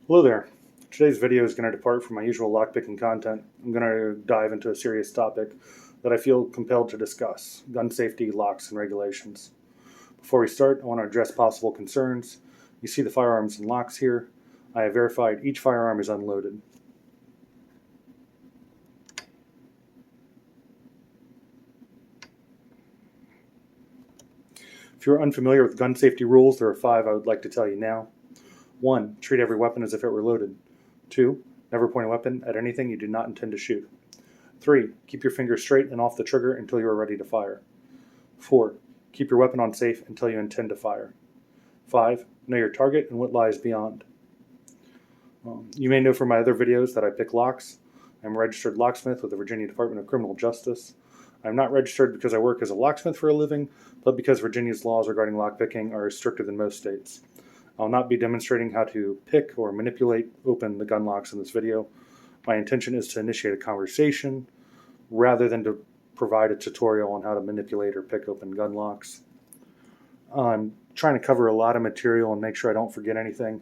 Hello there. Today's video is going to depart from my usual lockpicking content. I'm going to dive into a serious topic that I feel compelled to discuss: gun safety, locks, and regulations. Before we start, I want to address possible concerns. You see the firearms and locks here. I have verified each firearm is unloaded. If you're unfamiliar with gun safety rules, there are 5 I would like to tell you now. 1. Treat every weapon as if it were loaded. 2. Never point a weapon at anything you do not intend to shoot. 3. Keep your finger straight and off the trigger until you are ready to fire. 4. Keep your weapon on safe until you intend to fire. 5. Know your target and what lies beyond. You may know from my other videos that I pick locks. I'm a registered locksmith with the Virginia Department of Criminal Justice. I'm not registered because I work as a locksmith for a living, but because Virginia's laws regarding lockpicking are stricter than most states. I'll not be demonstrating how to pick or manipulate open the gun locks in this video. My intention is to initiate a conversation rather than to provide a tutorial on how to manipulate or pick open gun locks. I'm trying to cover a lot of material and make sure I don't forget anything,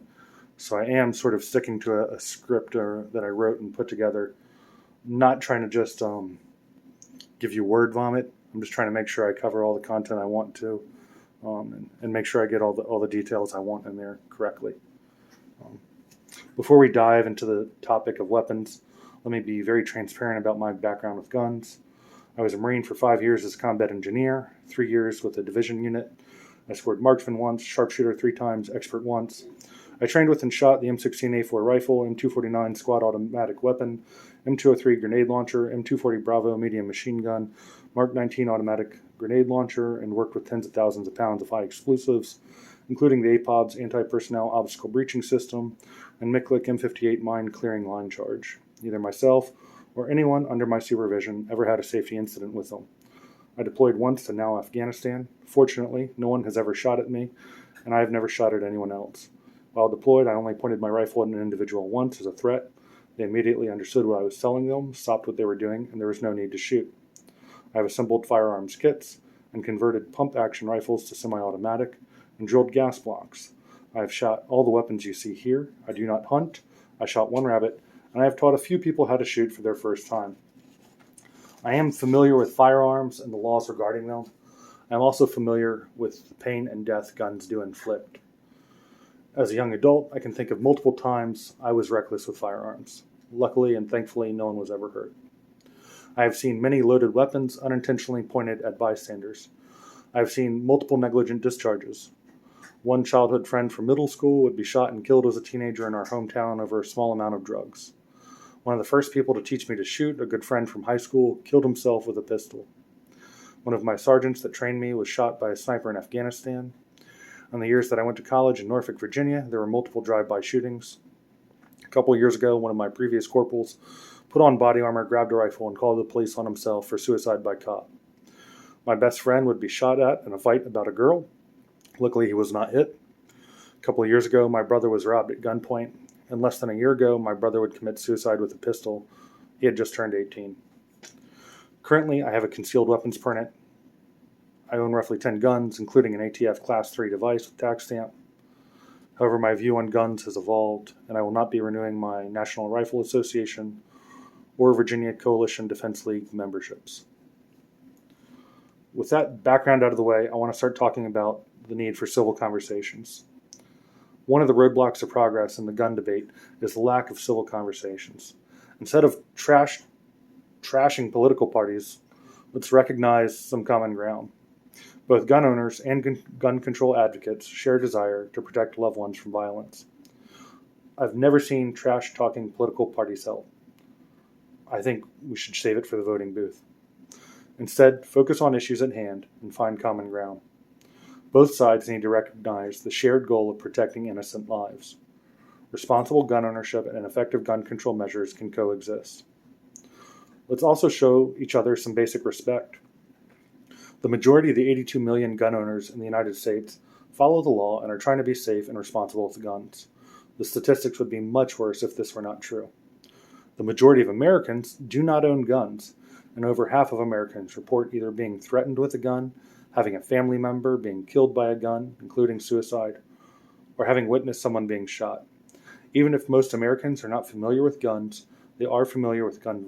so I am sort of sticking to a script that I wrote and put together, not trying to just give you word vomit. I'm just trying to make sure I cover all the content I want to, and make sure I get all the details I want in there correctly. Before we dive into the topic of weapons, let me be very transparent about my background with guns. I was a Marine for 5 years as a combat engineer, 3 years with a division unit. I scored marksman once, sharpshooter 3 times, expert once. I trained with and shot the M16A4 rifle, M249 squad automatic weapon, M203 grenade launcher, M240 Bravo medium machine gun, Mark 19 automatic grenade launcher, and worked with tens of thousands of pounds of high explosives, including the APOB's anti-personnel obstacle breaching system and MICLIC M58 mine clearing line charge. Neither myself or anyone under my supervision ever had a safety incident with them. I deployed once to now Afghanistan. Fortunately, no one has ever shot at me, and I have never shot at anyone else. While deployed, I only pointed my rifle at an individual once as a threat. They immediately understood what I was telling them, stopped what they were doing, and there was no need to shoot. I have assembled firearms kits and converted pump-action rifles to semi-automatic and drilled gas blocks. I have shot all the weapons you see here. I do not hunt. I shot one rabbit, and I have taught a few people how to shoot for their first time. I am familiar with firearms and the laws regarding them. I am also familiar with the pain and death guns do inflict. As a young adult, I can think of multiple times I was reckless with firearms. Luckily and thankfully, no one was ever hurt. I have seen many loaded weapons unintentionally pointed at bystanders. I have seen multiple negligent discharges. One childhood friend from middle school would be shot and killed as a teenager in our hometown over a small amount of drugs. One of the first people to teach me to shoot, a good friend from high school, killed himself with a pistol. One of my sergeants that trained me was shot by a sniper in Afghanistan. In the years that I went to college in Norfolk, Virginia, there were multiple drive-by shootings. A couple of years ago, one of my previous corporals put on body armor, grabbed a rifle, and called the police on himself for suicide by cop. My best friend would be shot at in a fight about a girl. Luckily, he was not hit. A couple of years ago, my brother was robbed at gunpoint. And less than a year ago, my brother would commit suicide with a pistol. He had just turned 18. Currently, I have a concealed weapons permit. I own roughly 10 guns, including an ATF Class 3 device with tax stamp. However, my view on guns has evolved, and I will not be renewing my National Rifle Association or Virginia Coalition Defense League memberships. With that background out of the way, I want to start talking about the need for civil conversations. One of the roadblocks to progress in the gun debate is the lack of civil conversations. Instead of trashing political parties, let's recognize some common ground. Both gun owners and gun control advocates share a desire to protect loved ones from violence. I've never seen trash-talking political parties help. I think we should save it for the voting booth. Instead, focus on issues at hand and find common ground. Both sides need to recognize the shared goal of protecting innocent lives. Responsible gun ownership and effective gun control measures can coexist. Let's also show each other some basic respect. The majority of the 82 million gun owners in the United States follow the law and are trying to be safe and responsible with guns. The statistics would be much worse if this were not true. The majority of Americans do not own guns, and over half of Americans report either being threatened with a gun, having a family member being killed by a gun, including suicide, or having witnessed someone being shot. Even if most Americans are not familiar with guns, they are familiar with gun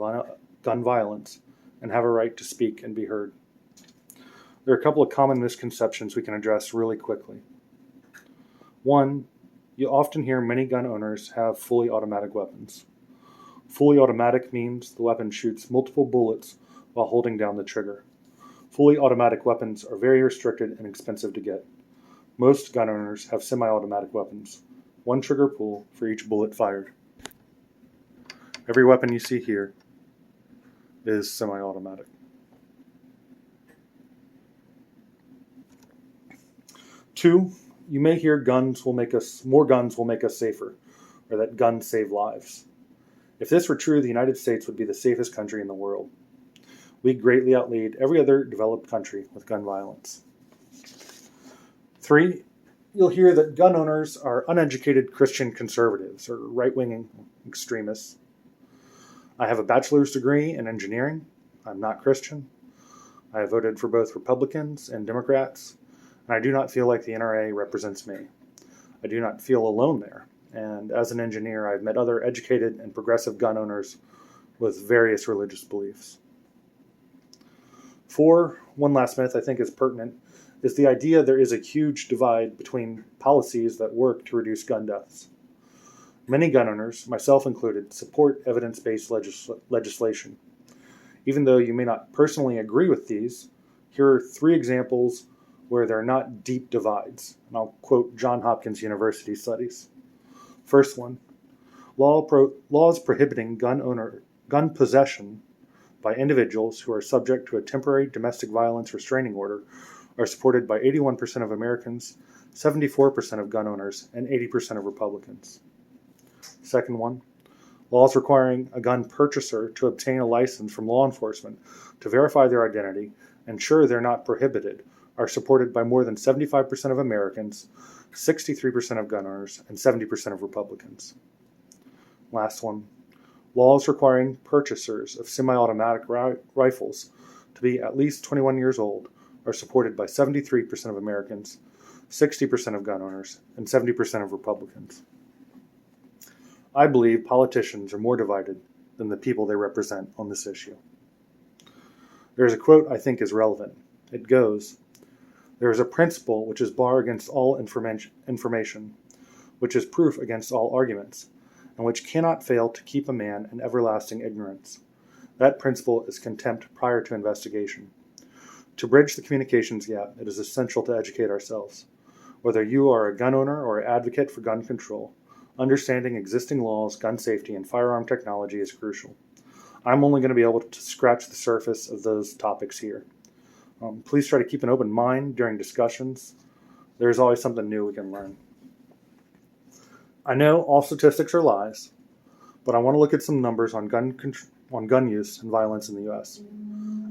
violence and have a right to speak and be heard. There are a couple of common misconceptions we can address really quickly. One, you often hear many gun owners have fully automatic weapons. Fully automatic means the weapon shoots multiple bullets while holding down the trigger. Fully automatic weapons are very restricted and expensive to get. Most gun owners have semi-automatic weapons, one trigger pull for each bullet fired. Every weapon you see here is semi-automatic. Two, you may hear more guns will make us safer, or that guns save lives. If this were true, the United States would be the safest country in the world. We greatly outlead every other developed country with gun violence. Three, you'll hear that gun owners are uneducated Christian conservatives or right-wing extremists. I have a bachelor's degree in engineering. I'm not Christian. I have voted for both Republicans and Democrats, and I do not feel like the NRA represents me. I do not feel alone there, and as an engineer, I've met other educated and progressive gun owners with various religious beliefs. Four, one last myth I think is pertinent, is the idea there is a huge divide between policies that work to reduce gun deaths. Many gun owners, myself included, support evidence-based legislation. Even though you may not personally agree with these, here are 3 examples where there are not deep divides, and I'll quote Johns Hopkins University studies. First one, laws prohibiting gun possession by individuals who are subject to a temporary domestic violence restraining order are supported by 81% of Americans, 74% of gun owners, and 80% of Republicans. Second one, laws requiring a gun purchaser to obtain a license from law enforcement to verify their identity and ensure they're not prohibited are supported by more than 75% of Americans, 63% of gun owners, and 70% of Republicans. Last one, laws requiring purchasers of semi-automatic rifles to be at least 21 years old are supported by 73% of Americans, 60% of gun owners, and 70% of Republicans. I believe politicians are more divided than the people they represent on this issue. There is a quote I think is relevant. It goes, "There is a principle which is bar against all information, which is proof against all arguments, and which cannot fail to keep a man in everlasting ignorance. That principle is contempt prior to investigation. To bridge the communications gap, it is essential to educate ourselves. Whether you are a gun owner or an advocate for gun control, understanding existing laws, gun safety, and firearm technology is crucial. I'm only going to be able to scratch the surface of those topics here. Please try to keep an open mind during discussions. There's always something new we can learn. I know all statistics are lies, but I want to look at some numbers on gun use and violence in the U.S.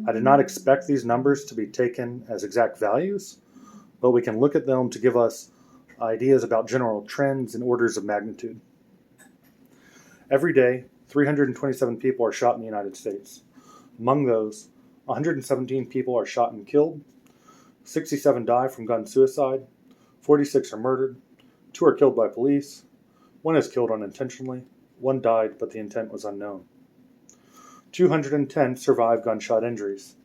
I did not expect these numbers to be taken as exact values, but we can look at them to give us ideas about general trends and orders of magnitude. Every day, 327 people are shot in the United States. Among those, 117 people are shot and killed, 67 die from gun suicide, 46 are murdered, 2 are killed by police, 1 is killed unintentionally, 1 died but the intent was unknown. 210 survive gunshot injuries.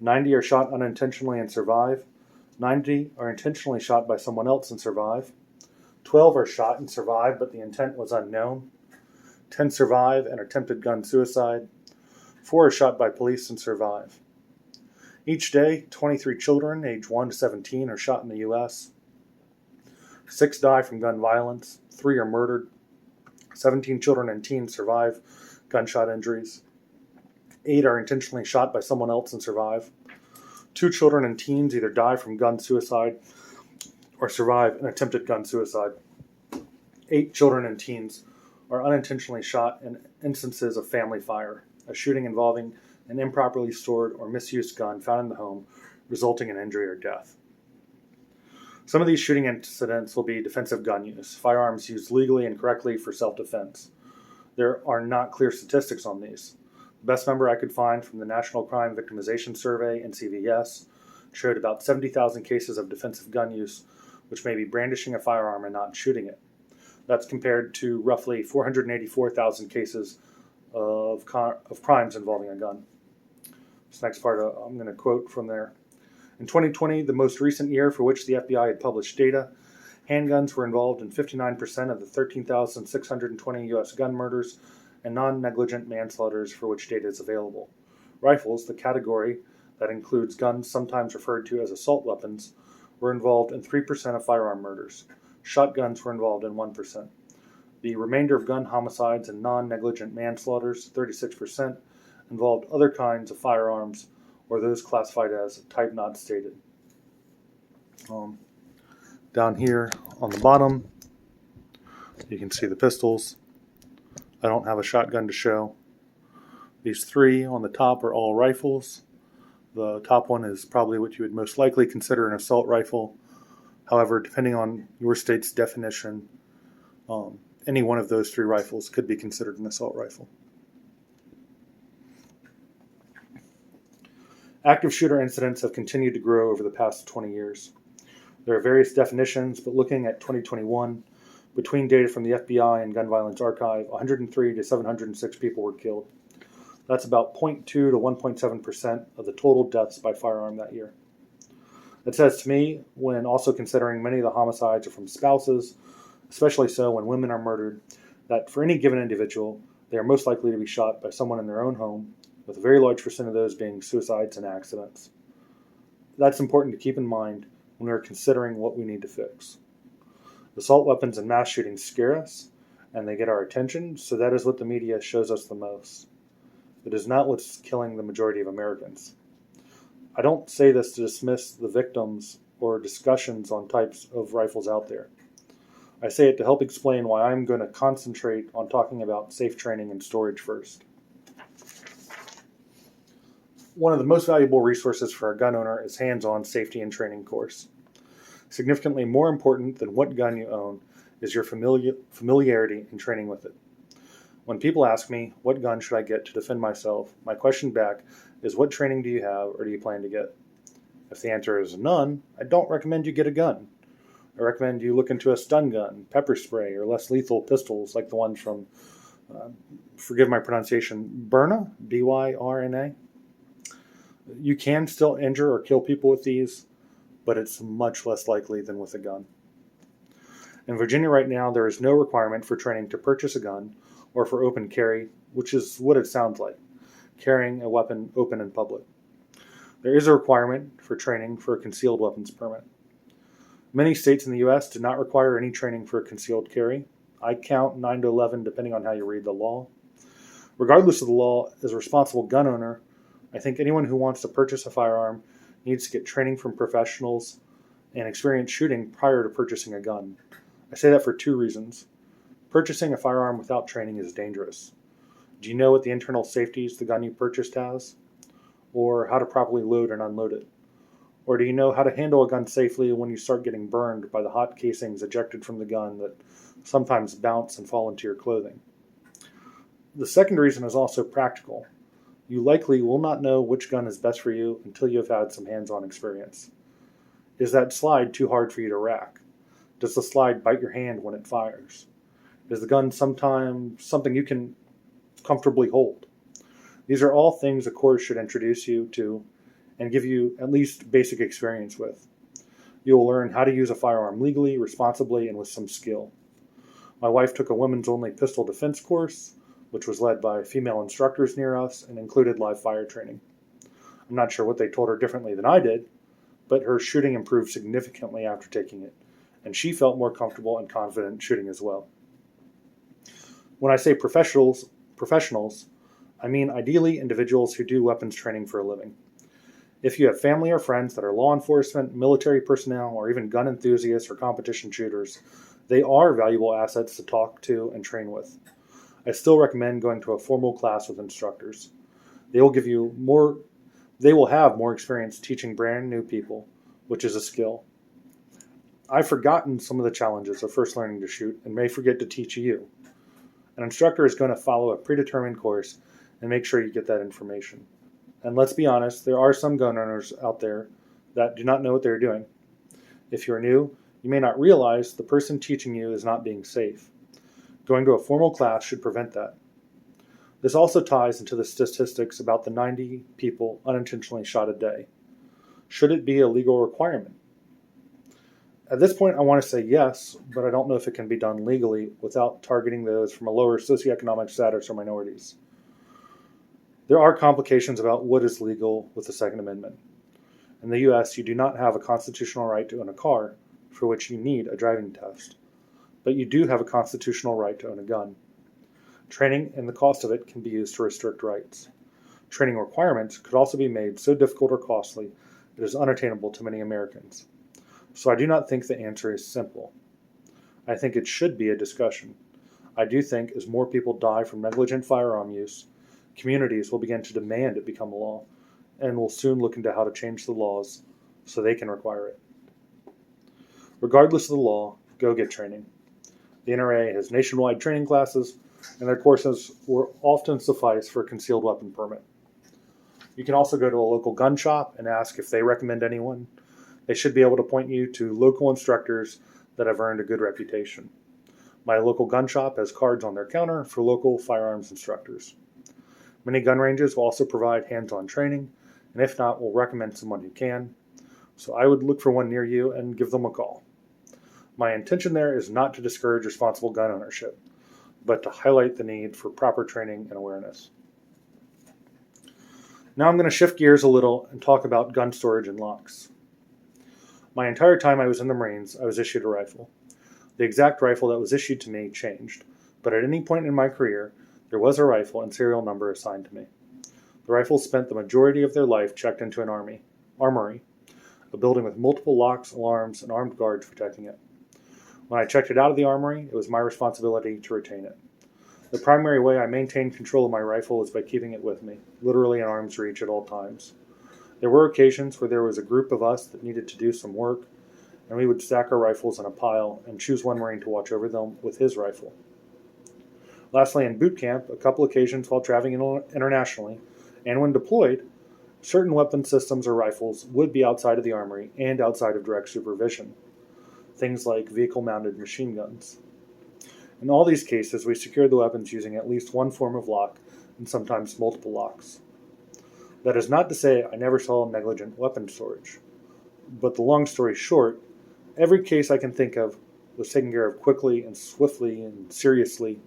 90 are shot unintentionally and survive. 90 are intentionally shot by someone else and survive. 12 are shot and survive but the intent was unknown. 10 survive and attempted gun suicide. 4 are shot by police and survive. Each day, 23 children aged 1 to 17 are shot in the U.S. 6 die from gun violence. 3 are murdered. 17 children and teens survive gunshot injuries. 8 are intentionally shot by someone else and survive. 2 children and teens either die from gun suicide or survive an attempted gun suicide. 8 children and teens are unintentionally shot in instances of family fire, a shooting involving an improperly stored or misused gun found in the home, resulting in injury or death. Some of these shooting incidents will be defensive gun use, firearms used legally and correctly for self-defense. There are not clear statistics on these. The best number I could find from the National Crime Victimization Survey and CVS showed about 70,000 cases of defensive gun use, which may be brandishing a firearm and not shooting it. That's compared to roughly 484,000 cases of crimes involving a gun. This next part I'm going to quote from there. In 2020, the most recent year for which the FBI had published data, handguns were involved in 59% of the 13,620 U.S. gun murders and non-negligent manslaughters for which data is available. Rifles, the category that includes guns sometimes referred to as assault weapons, were involved in 3% of firearm murders. Shotguns were involved in 1%. The remainder of gun homicides and non-negligent manslaughters, 36%, involved other kinds of firearms or those classified as type not stated. Down here on the bottom, you can see the pistols. I don't have a shotgun to show. These three on the top are all rifles. The top one is probably what you would most likely consider an assault rifle. However, depending on your state's definition, any one of those three rifles could be considered an assault rifle. Active shooter incidents have continued to grow over the past 20 years. There are various definitions, but looking at 2021, between data from the FBI and Gun Violence Archive, 103 to 706 people were killed. That's about 0.2 to 1.7% of the total deaths by firearm that year. It says to me, when also considering many of the homicides are from spouses, especially so when women are murdered, that for any given individual, they are most likely to be shot by someone in their own home, with a very large percent of those being suicides and accidents. That's important to keep in mind when we're considering what we need to fix. Assault weapons and mass shootings scare us, and they get our attention, so that is what the media shows us the most. It is not what's killing the majority of Americans. I don't say this to dismiss the victims or discussions on types of rifles out there. I say it to help explain why I'm going to concentrate on talking about safe training and storage first. One of the most valuable resources for a gun owner is hands-on safety and training course. Significantly more important than what gun you own is your familiarity in training with it. When people ask me, what gun should I get to defend myself, my question back is, what training do you have or do you plan to get? If the answer is none, I don't recommend you get a gun. I recommend you look into a stun gun, pepper spray, or less lethal pistols like the ones from, forgive my pronunciation, Byrna, B-Y-R-N-A. You can still injure or kill people with these, but it's much less likely than with a gun. In Virginia right now, there is no requirement for training to purchase a gun or for open carry, which is what it sounds like, carrying a weapon open in public. There is a requirement for training for a concealed weapons permit. Many states in the U.S. do not require any training for concealed carry. I count 9 to 11 depending on how you read the law. Regardless of the law, as a responsible gun owner, I think anyone who wants to purchase a firearm needs to get training from professionals and experience shooting prior to purchasing a gun. I say that for two reasons. Purchasing a firearm without training is dangerous. Do you know what the internal safeties the gun you purchased has? Or how to properly load and unload it? Or do you know how to handle a gun safely when you start getting burned by the hot casings ejected from the gun that sometimes bounce and fall into your clothing? The second reason is also practical. You likely will not know which gun is best for you until you have had some hands-on experience. Is that slide too hard for you to rack? Does the slide bite your hand when it fires? Is the gun sometimes something you can comfortably hold? These are all things a course should introduce you to and give you at least basic experience with. You will learn how to use a firearm legally, responsibly, and with some skill. My wife took a women's-only pistol defense course, which was led by female instructors near us and included live fire training. I'm not sure what they told her differently than I did, but her shooting improved significantly after taking it, and she felt more comfortable and confident shooting as well. When I say professionals, I mean ideally individuals who do weapons training for a living. If you have family or friends that are law enforcement, military personnel, or even gun enthusiasts or competition shooters, they are valuable assets to talk to and train with. I still recommend going to a formal class with instructors. They will have more experience teaching brand new people, which is a skill. I've forgotten some of the challenges of first learning to shoot and may forget to teach you. An instructor is going to follow a predetermined course and make sure you get that information. And let's be honest, there are some gun owners out there that do not know what they're doing. If you're new, you may not realize the person teaching you is not being safe. Going to a formal class should prevent that. This also ties into the statistics about the 90 people unintentionally shot a day. Should it be a legal requirement? At this point, I want to say yes, but I don't know if it can be done legally without targeting those from a lower socioeconomic status or minorities. There are complications about what is legal with the Second Amendment. In the US, you do not have a constitutional right to own a car, for which you need a driving test, but you do have a constitutional right to own a gun. Training and the cost of it can be used to restrict rights. Training requirements could also be made so difficult or costly it is unattainable to many Americans. So I do not think the answer is simple. I think it should be a discussion. I do think as more people die from negligent firearm use, communities will begin to demand it become a law, and will soon look into how to change the laws so they can require it. Regardless of the law, go get training. The NRA has nationwide training classes, and their courses will often suffice for a concealed weapon permit. You can also go to a local gun shop and ask if they recommend anyone. They should be able to point you to local instructors that have earned a good reputation. My local gun shop has cards on their counter for local firearms instructors. Many gun ranges will also provide hands-on training, and if not, will recommend someone who can. So I would look for one near you and give them a call. My intention there is not to discourage responsible gun ownership, but to highlight the need for proper training and awareness. Now I'm going to shift gears a little and talk about gun storage and locks. My entire time I was in the Marines, I was issued a rifle. The exact rifle that was issued to me changed, but at any point in my career, there was a rifle and serial number assigned to me. The rifle spent the majority of their life checked into an armory, a building with multiple locks, alarms, and armed guards protecting it. When I checked it out of the armory, it was my responsibility to retain it. The primary way I maintained control of my rifle was by keeping it with me, literally in arm's reach at all times. There were occasions where there was a group of us that needed to do some work, and we would stack our rifles in a pile and choose one Marine to watch over them with his rifle. Lastly, in boot camp, a couple occasions while traveling internationally, and when deployed, certain weapon systems or rifles would be outside of the armory and outside of direct supervision. Things like vehicle-mounted machine guns. In all these cases, we secured the weapons using at least one form of lock and sometimes multiple locks. That is not to say I never saw negligent weapon storage, but the long story short, every case I can think of was taken care of quickly and swiftly and seriously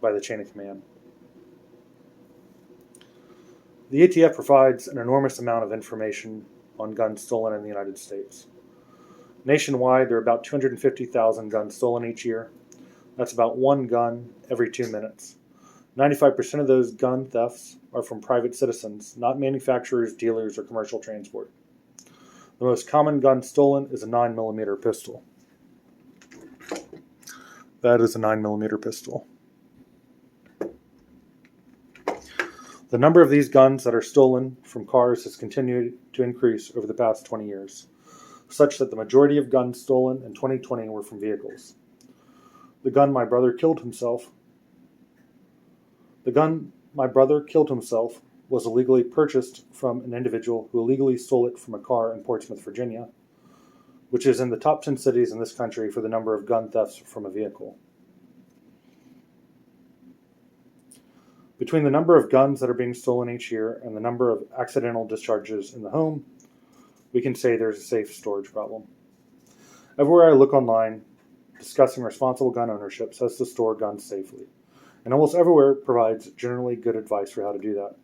by the chain of command. The ATF provides an enormous amount of information on guns stolen in the United States. Nationwide, there are about 250,000 guns stolen each year. That's about one gun every 2 minutes. 95% of those gun thefts are from private citizens, not manufacturers, dealers, or commercial transport. The most common gun stolen is a 9mm pistol. That is a 9mm pistol. The number of these guns that are stolen from cars has continued to increase over the past 20 years, such that the majority of guns stolen in 2020 were from vehicles. The gun my brother killed himself was illegally purchased from an individual who illegally stole it from a car in Portsmouth, Virginia, which is in the top 10 cities in this country for the number of gun thefts from a vehicle. Between the number of guns that are being stolen each year and the number of accidental discharges in the home, we can say there's a safe storage problem. Everywhere I look online, discussing responsible gun ownership says to store guns safely, and almost everywhere provides generally good advice for how to do that.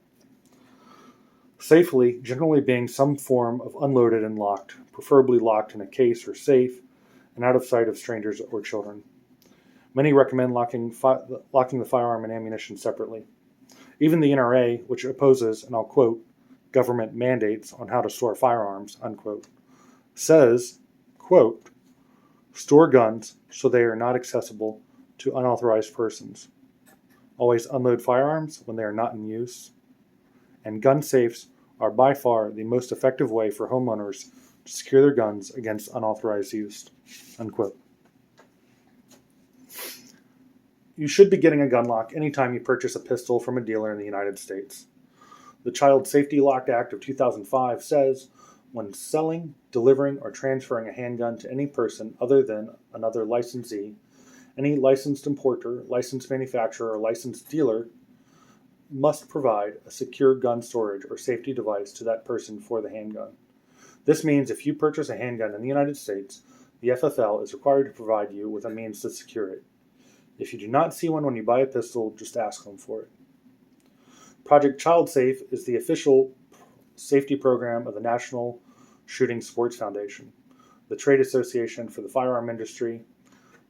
Safely generally being some form of unloaded and locked, preferably locked in a case or safe, and out of sight of strangers or children. Many recommend locking the firearm and ammunition separately. Even the NRA, which opposes, and I'll quote, government mandates on how to store firearms, unquote, says, quote, store guns so they are not accessible to unauthorized persons. Always unload firearms when they are not in use. And gun safes are by far the most effective way for homeowners to secure their guns against unauthorized use, unquote. You should be getting a gun lock anytime you purchase a pistol from a dealer in the United States. The Child Safety Lock Act of 2005 says, when selling, delivering, or transferring a handgun to any person other than another licensee, Any licensed importer, licensed manufacturer, or licensed dealer must provide a secure gun storage or safety device to that person for the handgun. This means if you purchase a handgun in the United States, the FFL is required to provide you with a means to secure it. If you do not see one when you buy a pistol, just ask them for it. Project Child Safe is the official safety program of the National Shooting Sports Foundation, the trade association for the firearm industry.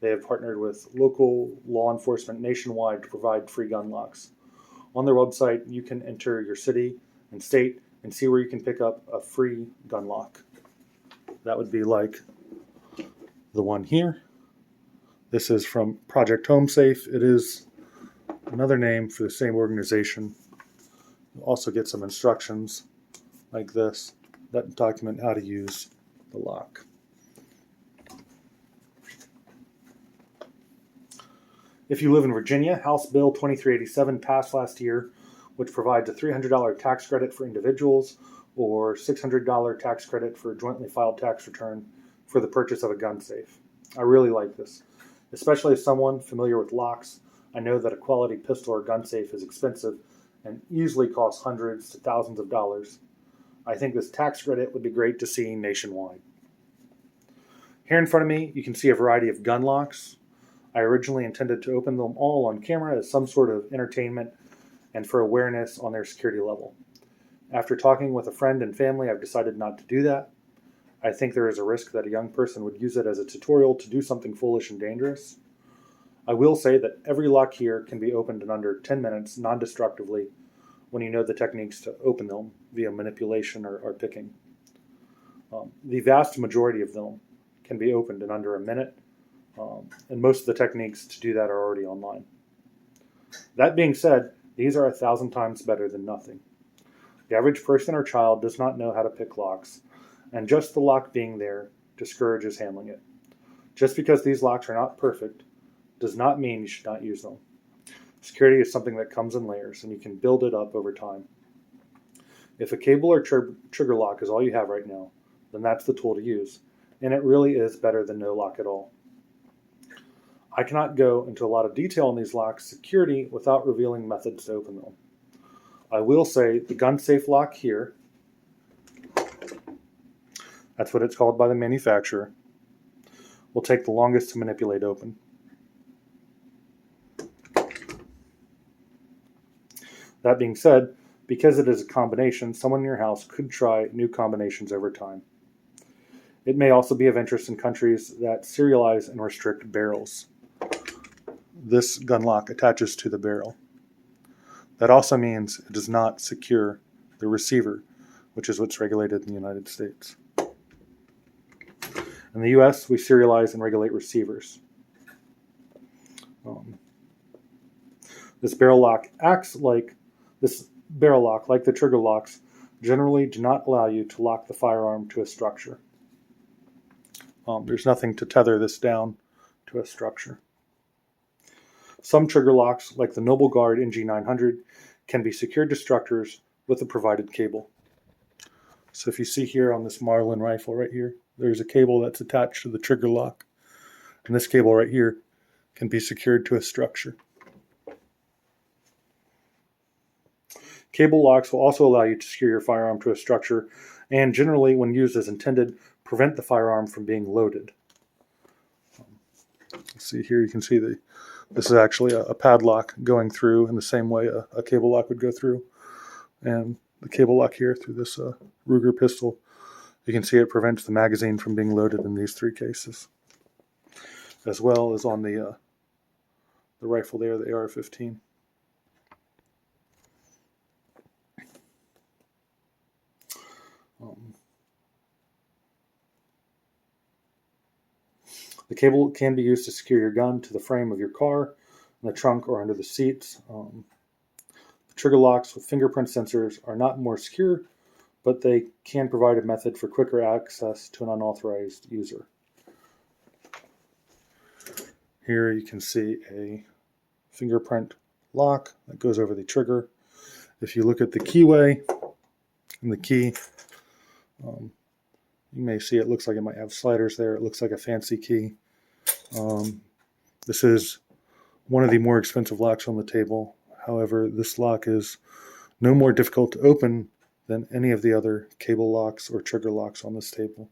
They have partnered with local law enforcement nationwide to provide free gun locks. On their website, you can enter your city and state and see where you can pick up a free gun lock. That would be like the one here. This is from Project Home Safe. It is another name for the same organization. You'll also get some instructions like this that document how to use the lock. If you live in Virginia, House Bill 2387 passed last year, which provides a $300 tax credit for individuals or $600 tax credit for a jointly filed tax return for the purchase of a gun safe. I really like this, especially as someone familiar with locks. I know that a quality pistol or gun safe is expensive and easily costs hundreds to thousands of dollars. I think this tax credit would be great to see nationwide. Here in front of me, you can see a variety of gun locks. I originally intended to open them all on camera as some sort of entertainment and for awareness on their security level. After talking with a friend and family, I've decided not to do that. I think there is a risk that a young person would use it as a tutorial to do something foolish and dangerous. I will say that every lock here can be opened in under 10 minutes non-destructively when you know the techniques to open them via manipulation or picking. The vast majority of them can be opened in under a minute, and most of the techniques to do that are already online. That being said, these are 1,000 times better than nothing. The average person or child does not know how to pick locks, and just the lock being there discourages handling it. Just because these locks are not perfect does not mean you should not use them. Security is something that comes in layers, and you can build it up over time. If a cable or trigger lock is all you have right now, then that's the tool to use, and it really is better than no lock at all. I cannot go into a lot of detail on these locks' security without revealing methods to open them. I will say the gun safe lock here, that's what it's called by the manufacturer, will take the longest to manipulate open. That being said, because it is a combination, someone in your house could try new combinations over time. It may also be of interest in countries that serialize and restrict barrels. This gun lock attaches to the barrel. That also means it does not secure the receiver, which is what's regulated in the United States. In the US, we serialize and regulate receivers. This barrel lock, like the trigger locks, generally do not allow you to lock the firearm to a structure. There's nothing to tether this down to a structure. Some trigger locks, like the Noble Guard NG900, can be secured to structures with a provided cable. So if you see here on this Marlin rifle right here, there's a cable that's attached to the trigger lock. And this cable right here can be secured to a structure. Cable locks will also allow you to secure your firearm to a structure and generally, when used as intended, prevent the firearm from being loaded. See here, you can see this is actually a padlock going through in the same way a cable lock would go through. And the cable lock here through this Ruger pistol, you can see it prevents the magazine from being loaded in these three cases, as well as on the rifle there, the AR-15. The cable can be used to secure your gun to the frame of your car, in the trunk, or under the seats. The trigger locks with fingerprint sensors are not more secure, but they can provide a method for quicker access to an unauthorized user. Here you can see a fingerprint lock that goes over the trigger. If you look at the keyway and the key, you may see it looks like it might have sliders there. It looks like a fancy key. This is one of the more expensive locks on the table. However, this lock is no more difficult to open than any of the other cable locks or trigger locks on this table.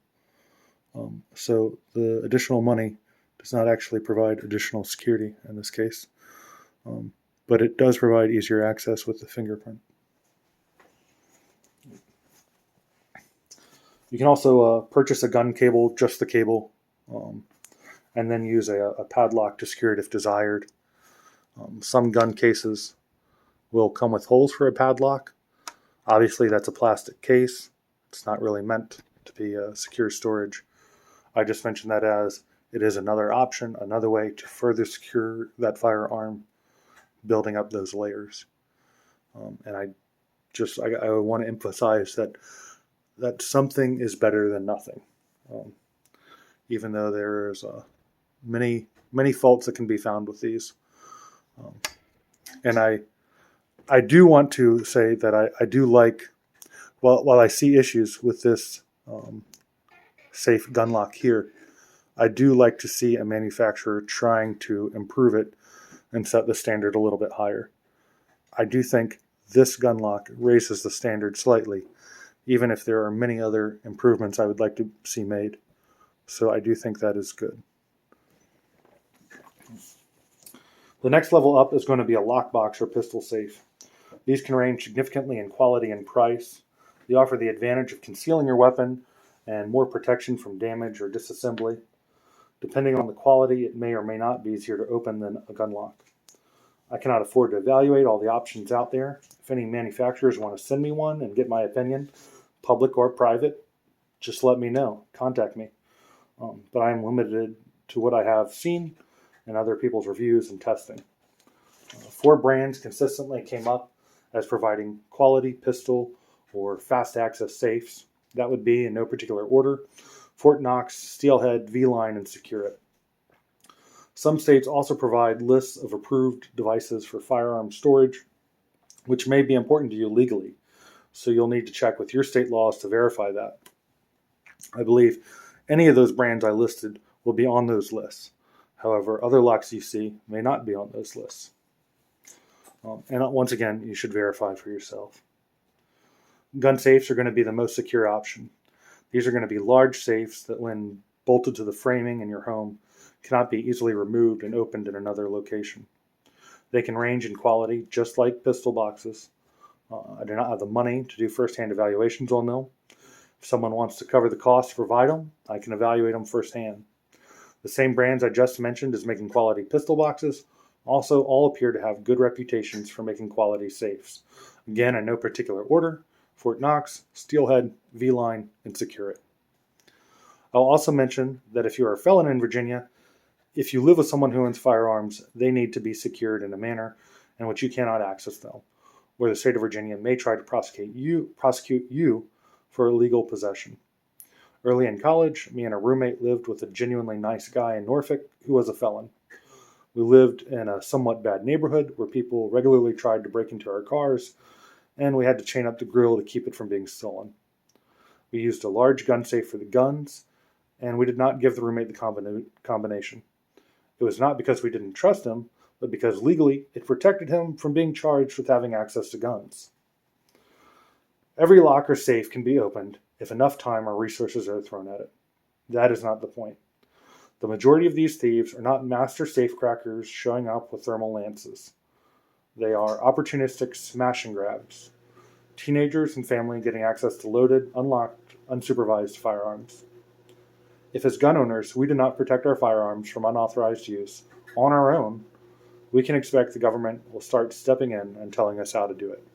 So the additional money does not actually provide additional security in this case, but it does provide easier access with the fingerprint. You can also purchase a gun cable, just the cable, and then use a padlock to secure it if desired. Some gun cases will come with holes for a padlock. Obviously, that's a plastic case. It's not really meant to be secure storage. I just mentioned that as it is another option, another way to further secure that firearm, building up those layers. And I want to emphasize that something is better than nothing, even though there's many faults that can be found with these. And I do want to say that I do like, while I see issues with this safe gun lock here, I do like to see a manufacturer trying to improve it and set the standard a little bit higher. I do think this gun lock raises the standard slightly, even if there are many other improvements I would like to see made. So I do think that is good. The next level up is going to be a lockbox or pistol safe. These can range significantly in quality and price. They offer the advantage of concealing your weapon and more protection from damage or disassembly. Depending on the quality, it may or may not be easier to open than a gun lock. I cannot afford to evaluate all the options out there. If any manufacturers want to send me one and get my opinion, public or private, just let me know. Contact me. But I am limited to what I have seen and other people's reviews and testing. 4 brands consistently came up as providing quality pistol or fast access safes. That would be, in no particular order, Fort Knox, Steelhead, V-Line, and Secure It. Some states also provide lists of approved devices for firearm storage, which may be important to you legally, so you'll need to check with your state laws to verify that. I believe any of those brands I listed will be on those lists. However, other locks you see may not be on those lists. And once again, you should verify for yourself. Gun safes are going to be the most secure option. These are going to be large safes that, when bolted to the framing in your home, cannot be easily removed and opened in another location. They can range in quality, just like pistol boxes. I do not have the money to do first-hand evaluations on them. If someone wants to cover the cost to provide them, I can evaluate them firsthand. The same brands I just mentioned as making quality pistol boxes also all appear to have good reputations for making quality safes. Again, in no particular order: Fort Knox, Steelhead, V-Line, and Secure It. I'll also mention that if you are a felon in Virginia, if you live with someone who owns firearms, they need to be secured in a manner in which you cannot access them, where the state of Virginia may try to prosecute you for illegal possession. Early in college, me and a roommate lived with a genuinely nice guy in Norfolk who was a felon. We lived in a somewhat bad neighborhood where people regularly tried to break into our cars, and we had to chain up the grill to keep it from being stolen. We used a large gun safe for the guns, and we did not give the roommate the combination. It was not because we didn't trust him, but because legally it protected him from being charged with having access to guns. Every lock or safe can be opened if enough time or resources are thrown at it. That is not the point. The majority of these thieves are not master safecrackers showing up with thermal lances. They are opportunistic smash and grabs. Teenagers and family getting access to loaded, unlocked, unsupervised firearms. If as gun owners we do not protect our firearms from unauthorized use on our own, we can expect the government will start stepping in and telling us how to do it.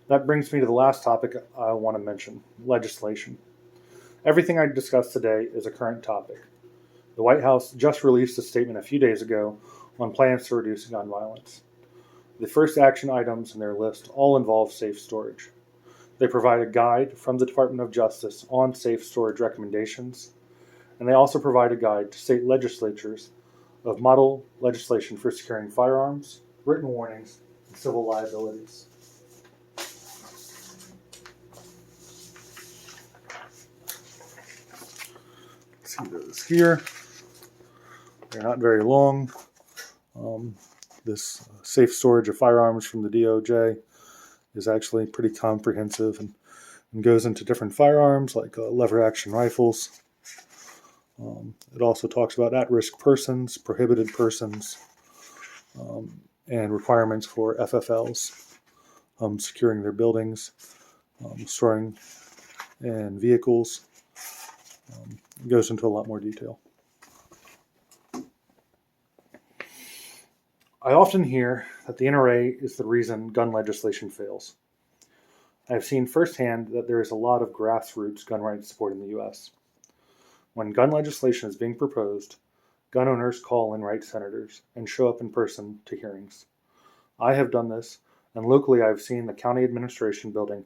That brings me to the last topic I want to mention: legislation. Everything I discussed today is a current topic. The White House just released a statement a few days ago on plans to reduce gun violence. The first action items in their list all involve safe storage. They provide a guide from the Department of Justice on safe storage recommendations, and they also provide a guide to state legislatures of model legislation for securing firearms, written warnings, and civil liabilities. see those here. They're not very long. This safe storage of firearms from the DOJ is actually pretty comprehensive and goes into different firearms like lever action rifles. It also talks about at-risk persons, prohibited persons, and requirements for FFLs, securing their buildings, storing and vehicles. It goes into a lot more detail. I often hear that the NRA is the reason gun legislation fails. I have seen firsthand that there is a lot of grassroots gun rights support in the U.S. When gun legislation is being proposed, gun owners call in rights senators and show up in person to hearings. I have done this, and locally I have seen the county administration building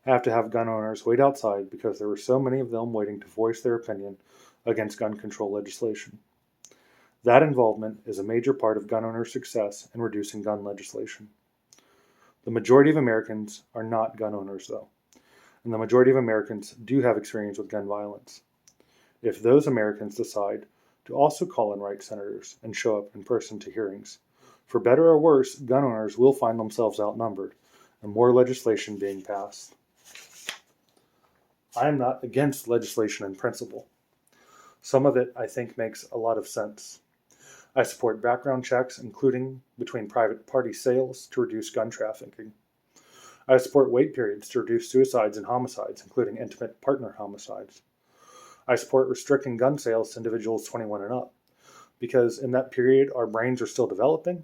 have to have gun owners wait outside because there were so many of them waiting to voice their opinion against gun control legislation. That involvement is a major part of gun owners' success in reducing gun legislation. The majority of Americans are not gun owners, though, and the majority of Americans do have experience with gun violence. If those Americans decide to also call in rights senators and show up in person to hearings, for better or worse, gun owners will find themselves outnumbered and more legislation being passed. I am not against legislation in principle. Some of it, I think, makes a lot of sense. I support background checks, including between private party sales, to reduce gun trafficking. I support wait periods to reduce suicides and homicides, including intimate partner homicides. I support restricting gun sales to individuals 21 and up, because in that period our brains are still developing,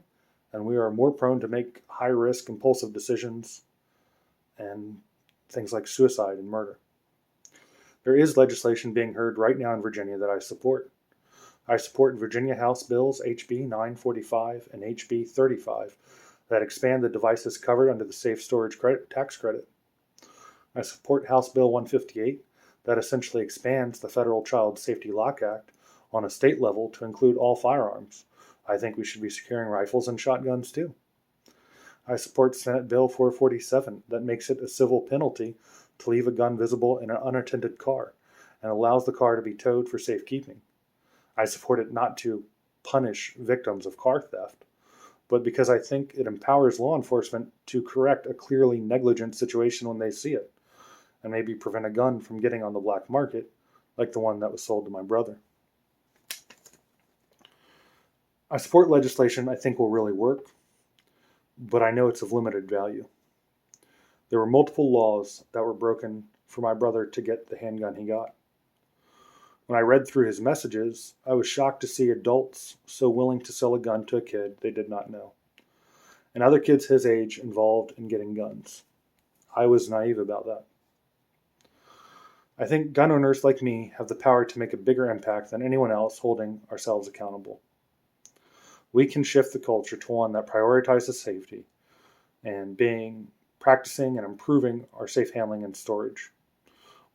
and we are more prone to make high-risk, impulsive decisions and things like suicide and murder. There is legislation being heard right now in Virginia that I support. I support Virginia House Bills HB 945 and HB 35 that expand the devices covered under the Safe Storage Tax Credit. I support House Bill 158 that essentially expands the Federal Child Safety Lock Act on a state level to include all firearms. I think we should be securing rifles and shotguns too. I support Senate Bill 447 that makes it a civil penalty to leave a gun visible in an unattended car and allows the car to be towed for safekeeping. I support it not to punish victims of car theft, but because I think it empowers law enforcement to correct a clearly negligent situation when they see it, and maybe prevent a gun from getting on the black market, like the one that was sold to my brother. I support legislation I think will really work, but I know it's of limited value. There were multiple laws that were broken for my brother to get the handgun he got. When I read through his messages, I was shocked to see adults so willing to sell a gun to a kid they did not know, and other kids his age involved in getting guns. I was naive about that. I think gun owners like me have the power to make a bigger impact than anyone else holding ourselves accountable. We can shift the culture to one that prioritizes safety and practicing and improving our safe handling and storage.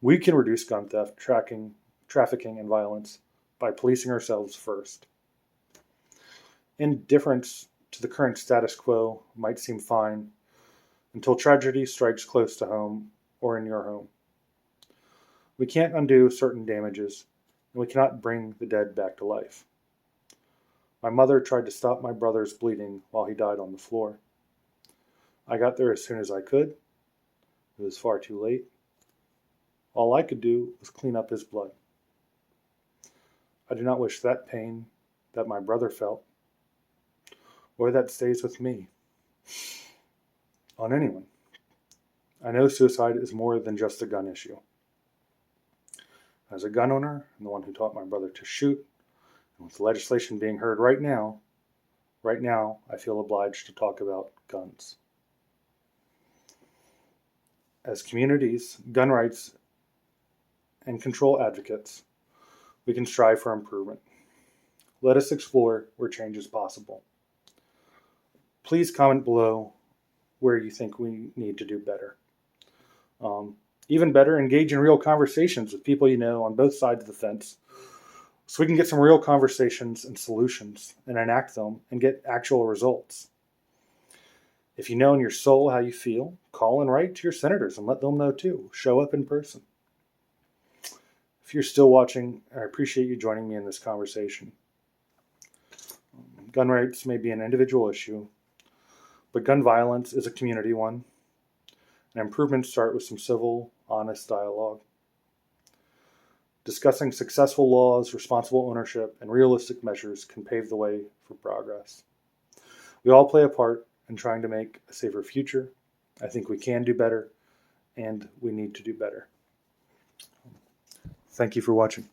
We can reduce gun theft, trafficking, and violence by policing ourselves first. Indifference to the current status quo might seem fine until tragedy strikes close to home or in your home. We can't undo certain damages, and we cannot bring the dead back to life. My mother tried to stop my brother's bleeding while he died on the floor. I got there as soon as I could. It was far too late. All I could do was clean up his blood. I do not wish that pain that my brother felt, or that stays with me, on anyone. I know suicide is more than just a gun issue. As a gun owner and the one who taught my brother to shoot, and with legislation being heard right now, I feel obliged to talk about guns. As communities, gun rights, and control advocates, we can strive for improvement. Let us explore where change is possible. Please comment below where you think we need to do better. Even better, engage in real conversations with people you know on both sides of the fence, so we can get some real conversations and solutions and enact them and get actual results. If you know in your soul how you feel, call and write to your senators and let them know too. Show up in person. If you're still watching, I appreciate you joining me in this conversation. Gun rights may be an individual issue, but gun violence is a community one, and improvements start with some civil, honest dialogue. Discussing successful laws, responsible ownership, and realistic measures can pave the way for progress. We all play a part in trying to make a safer future. I think we can do better, and we need to do better. Thank you for watching.